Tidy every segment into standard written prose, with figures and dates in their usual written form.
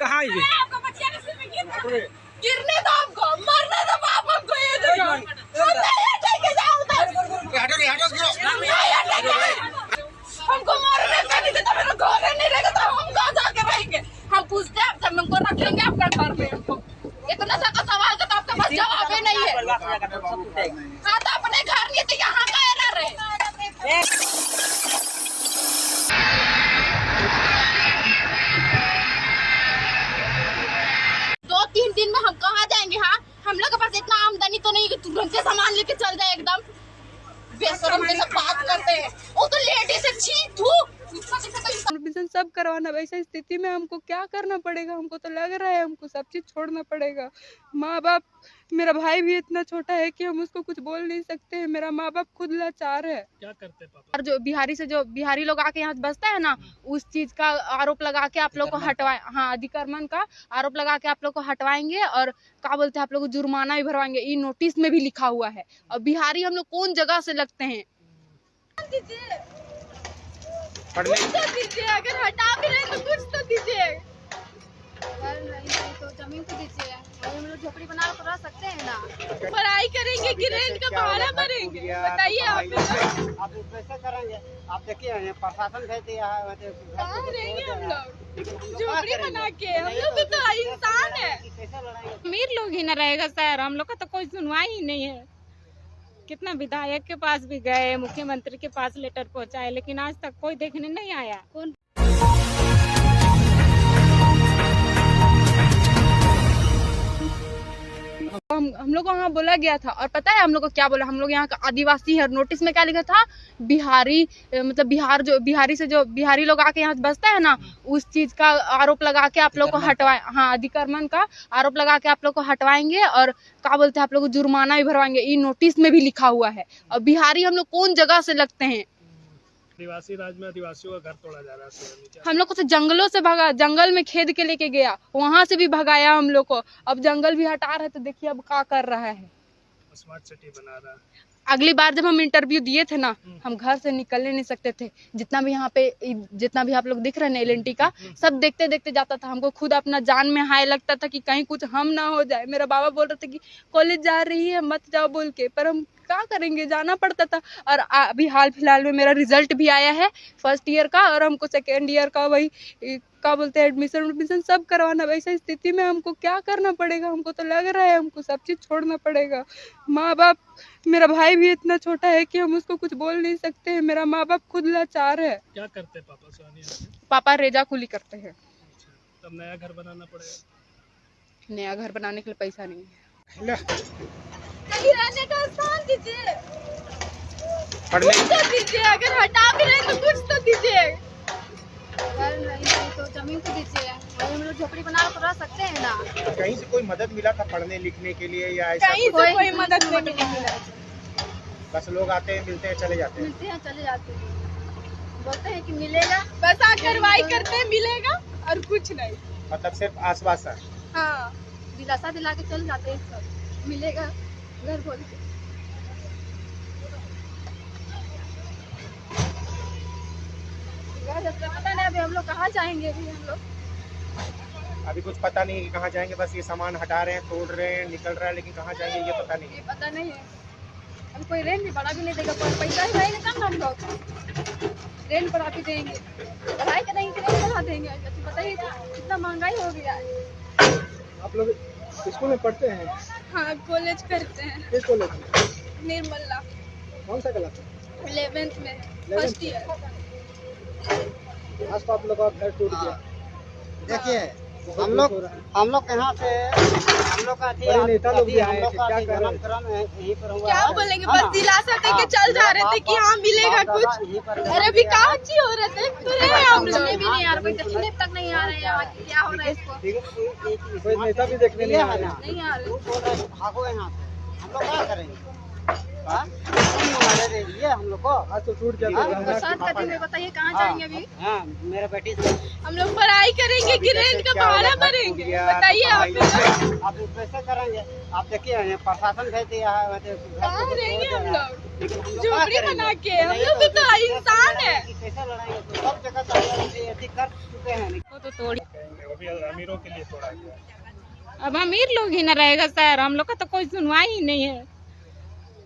कहाँ ये गिरने दो हमको, मरने दो बाप हमको, ये देखो हमको मरने का नहीं देता, मेरा घर नहीं रहेगा तो हम कहाँ जाके रहेंगे। हम पूछते हैं तब हमको रखेंगे आपका घर में। हमको इतना सा का सवाल का तो आपके पास जवाब ही नहीं है। हाँ तो अपने घर नहीं तो यहाँ का रह रहे। दो तीन दिन में हम कहाँ जाएंगे। हाँ हम लोग के पास इतना आमदनी तो नहीं कि तुरंत से सामान लेके चल जाए। एकदम बेशरम जैसा बात करते हैं। वो तो लेडीज से छी थू सब करवाना। वैसे स्थिति में हमको क्या करना पड़ेगा? हमको तो लग रहा है हमको सब चीज छोड़ना पड़ेगा। माँ बाप, मेरा भाई भी इतना छोटा है कि हम उसको कुछ बोल नहीं सकते हैं। मेरा माँ बाप खुद लाचार है। क्या करते पापा? और जो बिहारी लोग आके यहाँ बसता है ना, उस चीज का आरोप लगा के आप लोग को हटवाए। हाँ, अधिक्रमण का आरोप लगा के आप लोग को हटवाएंगे और क्या बोलते हैं आप लोग को जुर्माना भी भरवाएंगे। ये नोटिस में भी लिखा हुआ है। और बिहारी हम लोग कौन जगह से लगते हैं? कुछ तो दीजिए, अगर हटा भी रहे तो कुछ तो दीजिए। तो जमीन तो दीजिए, हम लोग झोपड़ी बना कर रह सकते हैं ना। पढ़ाई करेंगे कि रेंट का भाड़ा भरेंगे? बताइए आप कैसे करेंगे? आप देखिए प्रशासन भेज दिया है, कहाँ रहेंगे हम लोग झोपड़ी बना के? हम लोग भी तो इंसान है। अमीर लोग ही न रहेगा सर, हम लोग का तो कोई सुनवाई ही नहीं है। कितना विधायक के पास भी गए, मुख्यमंत्री के पास लेटर पहुंचाए, लेकिन आज तक कोई देखने नहीं आया। कौन हम लोग को वहाँ बोला गया था। और पता है हम लोग को क्या बोला? हम लोग यहाँ का आदिवासी है। नोटिस में क्या लिखा था? बिहारी, मतलब बिहारी लोग आके यहाँ बसता है ना, उस चीज का आरोप लगा के आप लोग को हटवाए। हाँ, अधिक्रमण का आरोप लगा के आप लोग को हटवाएंगे और क्या बोलते हैं आप लोग को जुर्माना भी भरवाएंगे। ये नोटिस में भी लिखा हुआ है। और बिहारी हम लोग कौन जगह से लगते हैं? आदिवासी राज में आदिवासियों का घर तोड़ा जा रहा है। हम लोग को तो जंगलों से भगा, जंगल में खेद के लेके गया, वहां से भी भगाया हम लोग को। अब जंगल भी हटा रहे तो देखिए अब क्या कर रहा है। स्मार्ट सिटी बना रहा है। अगली बार जब हम इंटरव्यू दिए थे ना, हम घर से निकलने नहीं सकते थे। जितना भी यहाँ पे जितना भी आप लोग दिख रहे हैं LNT का, सब देखते देखते जाता था। हमको खुद अपना जान में हाय लगता था कि कहीं कुछ हम ना हो जाए। मेरा बाबा बोल रहे थे कि कॉलेज जा रही है मत जाओ बोल के, पर हम क्या करेंगे, जाना पड़ता था। और अभी हाल फिलहाल में मेरा रिजल्ट भी आया है फर्स्ट ईयर का, और हमको सेकेंड ईयर का वही क्या बोलते हैं एडमिशन सब करवाना। वैसे स्थिति में हमको क्या करना पड़ेगा? हमको तो लग रहा है हमको सब चीज छोड़ना पड़ेगा। माँ बाप, मेरा भाई भी इतना छोटा है कि हम उसको कुछ बोल नहीं सकते हैं। मेरा माँ बाप खुद लाचार है। क्या करते पापा सोनिया? पापा रेजा कुली करते हैं। तब नया घर बनाना पड़ेगा। नया घर बनाने के लिए पैसा नहीं है। कहीं रहने का स्थान दीजिए, पढ़ने कुछ तो दीजिए। अगर हटा भी रहे तो कुछ तो दीजिए। तो जमीन तो दीजिए, हम लोग झोपड़ी बना कर रह सकते हैं ना। कहीं से कोई मदद मिला था पढ़ने लिखने के लिए या ऐसा? कहीं से कोई मदद नहीं मिला। बस लोग आते हैं, मिलते हैं, चले जाते हैं। मिलते हैं चले जाते हैं, बोलते हैं कि मिलेगा, बस कार्रवाई करते हैं, मिलेगा और कुछ नहीं। मतलब सिर्फ आश्वासन। हाँ, दिलासा दिला के चले जाते हैं। सब मिलेगा घर बोल के। पता नहीं अभी हम लोग कहाँ जाएंगे। अभी हम लोग अभी कुछ पता नहीं है कि कहाँ जाएंगे। बस ये सामान हटा रहे हैं, तोड़ रहे हैं, निकल रहा है, लेकिन कहाँ जाएंगे ये पता नहीं है। पता नहीं है। अब कोई रेंट भी बढ़ा भी नहीं देगा, कोई पैसा ही रहेगा तब ना हम लोग रेंट बढ़ा भी देंगे। पढ़ाई करेंगे कि रेंट बढ़ा देंगे? बताइए कितना महंगाई हो गया है। आप लोग स्कूल में पढ़ते हैं? हाँ कॉलेज करते हैं। किस कॉलेज में? निर्मला। कौन सा क्लास? 11th में फर्स्ट ईयर। आज तो आप लोग का घर टूट गया। देखिए हम लोग यहाँ से हम लोग का यहीं पर हुआ। क्या बोलेंगे? बस दिलासा दे के चल जा रहे थे कि हाँ मिलेगा कुछ। अरे अभी कहाँ अच्छी हो रहे थे तो रहे हम लोग भी नहीं आ रहा, कोई देखने तक नहीं आ रहे हैं यहाँ क्या हो रहा है इसको। कोई नेता भी देखने नहीं आ रहा। नहीं आ रहे। भागो यहाँ से, हम लोग क्या करेंगे? हाँ? मंगा दे दीजिए हम लोग को। आज तो छूट गया हाँ, बरसात का दिन है, बताइए कहाँ जाएंगे अभी? हाँ, मेरे बेटी से हम लोग पढ़ाई करेंगे कि रेंट का भाड़ा भरेंगे बताइए आप। आप कैसे करेंगे? आप देखिए यहाँ प्रशासन भेज दिया है, कहाँ रहेंगे हम लोग? लेकिन हम लोग झोपड़ी क्या बना करेंगे? के हम लोग भी तो इंसान है। कैसे लड़ाएंगे? तो सब जगह तो ऐसे कर चुके हैं। वो तो तोड़ी वो भी अमीरों के लिए तोड़ा गया। अब अमीर लोग ही न रहेगा सर, हम लोग का तो कोई सुनवाई ही नहीं है।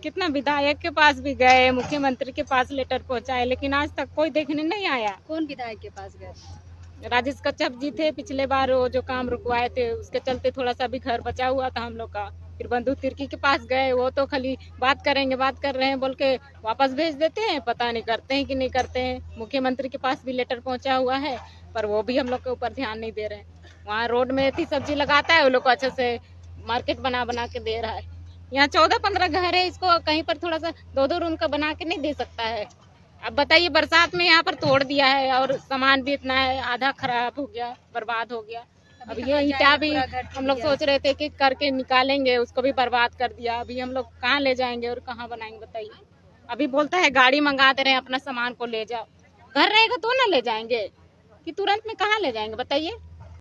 कितना विधायक के पास भी गए, मुख्यमंत्री के पास लेटर पहुंचाए, लेकिन आज तक कोई देखने नहीं आया। कौन विधायक के पास गए? राजेश कच्छप जी थे पिछले बार, वो जो काम रुकवाए थे उसके चलते थोड़ा सा भी घर बचा हुआ था हम लोग का। फिर बंधु तिर्की के पास गए, वो तो खाली बात करेंगे, बात कर रहे हैं बोल के वापस भेज देते हैं, पता नहीं करते हैं कि नहीं करते हैं। मुख्यमंत्री के पास भी लेटर पहुंचा हुआ है, पर वो भी हम लोग के ऊपर ध्यान नहीं दे रहे हैं। वहाँ रोड में इतनी सब्जी लगाता है, वो लोग को अच्छे से मार्केट बना बना के दे रहा है। यहाँ 14-15 घर है, इसको कहीं पर थोड़ा सा 2-2 रूम का बना के नहीं दे सकता है। अब बताइए, बरसात में यहाँ पर तोड़ दिया है और सामान भी इतना है, आधा खराब हो गया, बर्बाद हो गया। अब ये ईटा भी हम लोग सोच रहे थे कि करके निकालेंगे, उसको भी बर्बाद कर दिया। अभी हम लोग कहाँ ले जाएंगे और कहाँ बनाएंगे बताइए। अभी बोलता है गाड़ी मंगा दे रहे हैं, अपना सामान को ले जाओ। घर रहेगा तो ना ले जाएंगे, कि तुरंत में कहाँ ले जाएंगे बताइए।